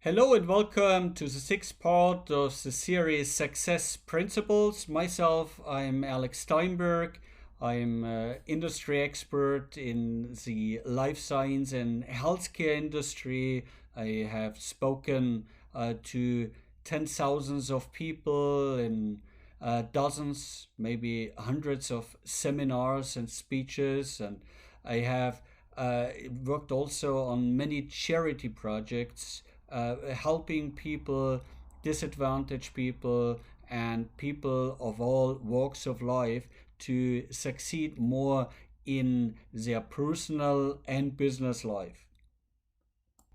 Hello and welcome to the sixth part of the series Success Principles. Myself, I'm Alex Steinberg. I'm an industry expert in the life science and healthcare industry. I have spoken to tens thousands of people in dozens, maybe hundreds of seminars and speeches, and I have worked also on many charity projects helping people, disadvantaged people, and people of all walks of life to succeed more in their personal and business life.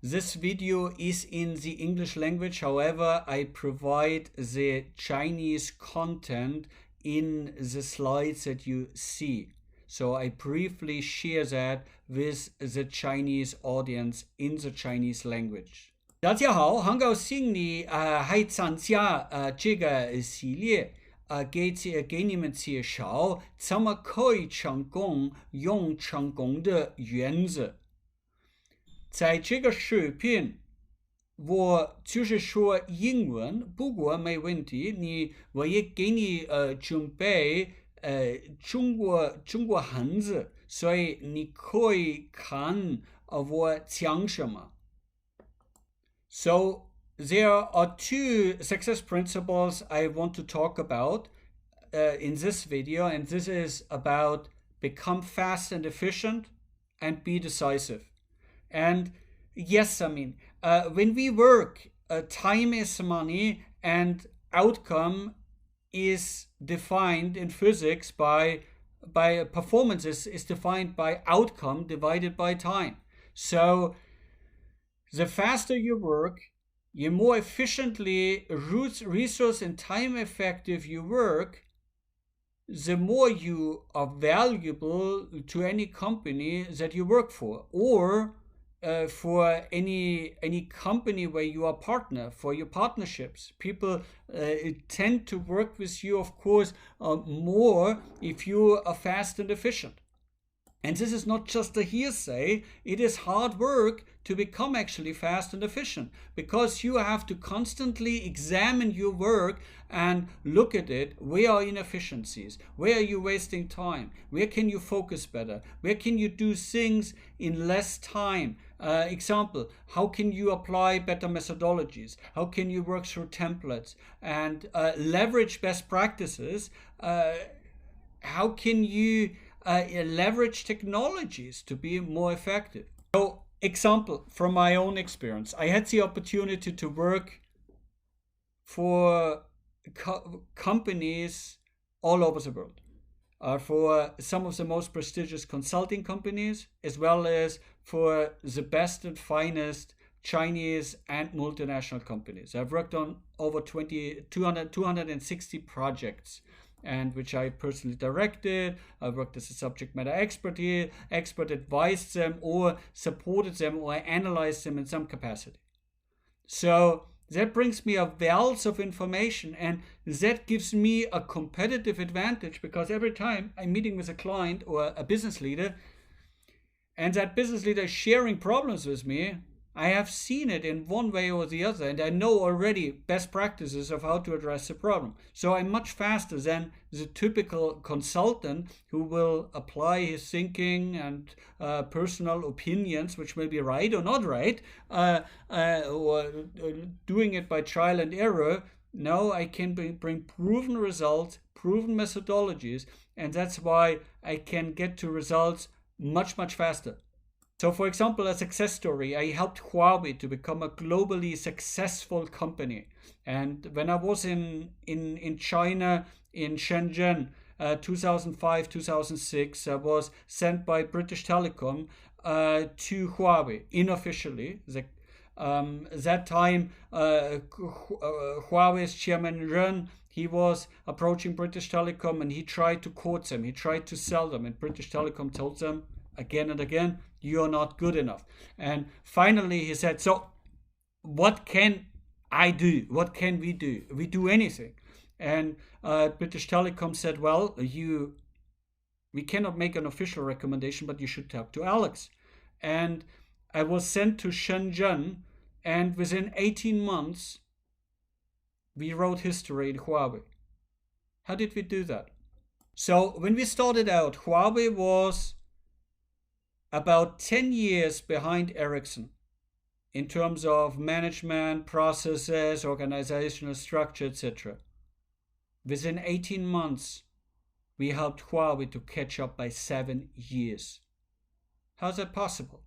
This video is in the English language, however, I provide the Chinese content in the slides that you see. So I briefly share that with the Chinese audience in the Chinese language. 大家好，很高兴你还参加这个系列给你们介绍怎么可以成功用成功的原则。在这个视频，我就是说英文，不过没问题，我也给你准备中国汉字，所以你可以看我讲什么。So there are two success principles I want to talk about in this video, and this is about become fast and efficient and be decisive. And yes, when we work, time is money, and outcome is defined in physics by performance is defined by outcome divided by time. So the faster you work, the more efficiently resource and time effective you work, the more you are valuable to any company that you work for, or for any company where you are partner, for your partnerships. People tend to work with you, of course, more if you are fast and efficient. And this is not just a hearsay, it is hard work to become actually fast and efficient, because you have to constantly examine your work and look at it. Where are inefficiencies? Where are you wasting time? Where can you focus better? Where can you do things in less time? Example, how can you apply better methodologies? How can you work through templates and leverage best practices? How can you leverage technologies to be more effective? So, example from my own experience, I had the opportunity to work for companies all over the world, for some of the most prestigious consulting companies, as well as for the best and finest Chinese and multinational companies. I've worked on over 260 projects, and which I personally directed. I worked as a subject matter expert, advised them or supported them or analyzed them in some capacity. So that brings me a wealth of information, and that gives me a competitive advantage, because every time I'm meeting with a client or a business leader, and that business leader is sharing problems with me, I have seen it in one way or the other, and I know already best practices of how to address the problem. So I'm much faster than the typical consultant who will apply his thinking and personal opinions, which may be right or not right, or doing it by trial and error. No, I can bring proven results, proven methodologies, and that's why I can get to results much, much faster. So, for example, a success story, I helped Huawei to become a globally successful company. And when I was in China, in Shenzhen, 2005, 2006, I was sent by British Telecom to Huawei, unofficially. That time, Huawei's chairman Ren, he was approaching British Telecom, and he tried to court them, he tried to sell them, and British Telecom told them again and again, you're not good enough. And finally he said, so what can I do? What can we do? We do anything. And British Telecom said, well, we cannot make an official recommendation, but you should talk to Alex. And I was sent to Shenzhen and within 18 months, we wrote history in Huawei. How did we do that? So when we started out, Huawei was about 10 years behind Ericsson in terms of management, processes, organizational structure, etc. Within 18 months, we helped Huawei to catch up by 7 years. How's that possible?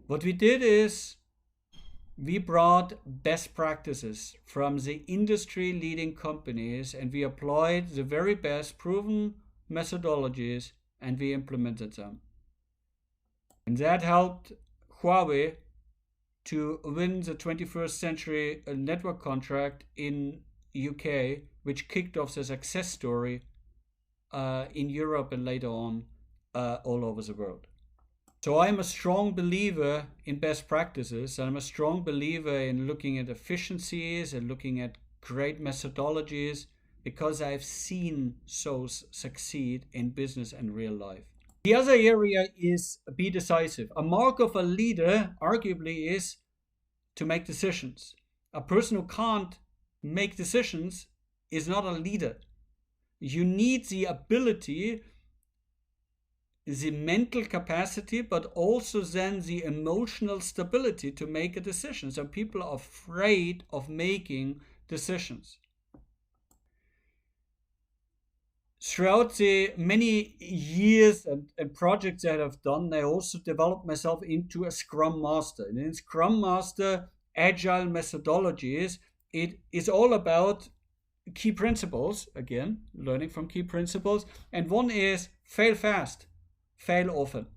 What we did is we brought best practices from the industry leading companies and we applied the very best proven methodologies and we implemented them. And that helped Huawei to win the 21st century network contract in UK, which kicked off the success story in Europe and later on all over the world. So I'm a strong believer in best practices, and I'm a strong believer in looking at efficiencies and looking at great methodologies because I've seen those succeed in business and real life. The other area is be decisive. A mark of a leader, arguably, is to make decisions. A person who can't make decisions is not a leader. You need the ability, the mental capacity, but also then the emotional stability to make a decision. So people are afraid of making decisions. Throughout the many years and projects that I've done, I also developed myself into a Scrum Master. And in Scrum Master, agile methodologies, it is all about key principles, again, learning from key principles. And one is fail fast, fail often.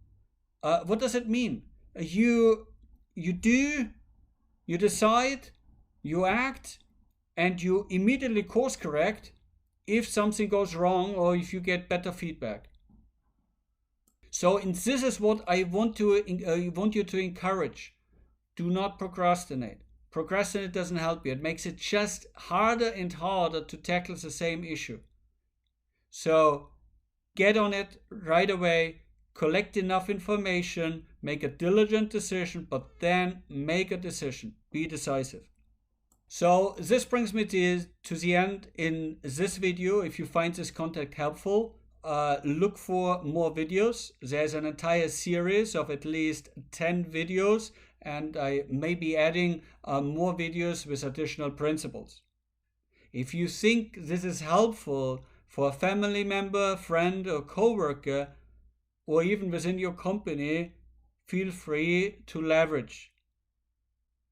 What does it mean? You decide, you act, and you immediately course correct if something goes wrong or if you get better feedback. So, and this is what I want you to encourage. Do not procrastinate. Procrastinate doesn't help you. It makes it just harder and harder to tackle the same issue. So get on it right away, collect enough information, make a diligent decision, but then make a decision. Be decisive. So this brings me to the end in this video. If you find this content helpful, look for more videos. There's an entire series of at least 10 videos, and I may be adding more videos with additional principles. If you think this is helpful for a family member, friend, or coworker, or even within your company, feel free to leverage.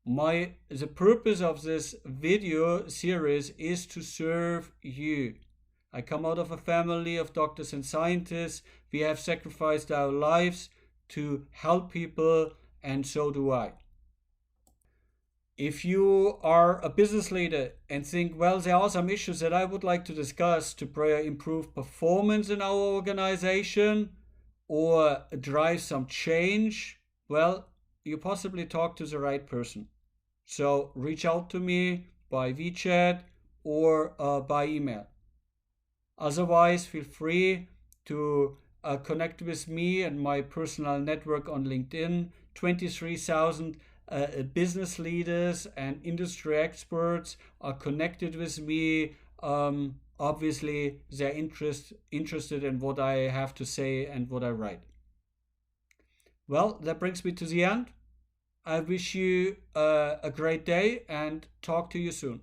The purpose of this video series is to serve you. I come out of a family of doctors and scientists. We have sacrificed our lives to help people, and so do I. If you are a business leader and think, well, there are some issues that I would like to discuss to improve performance in our organization or drive some change, well, you possibly talk to the right person. So reach out to me by WeChat or by email. Otherwise, feel free to connect with me and my personal network on LinkedIn. 23,000 business leaders and industry experts are connected with me. Obviously, they're interested in what I have to say and what I write. Well, that brings me to the end. I wish you a great day and talk to you soon.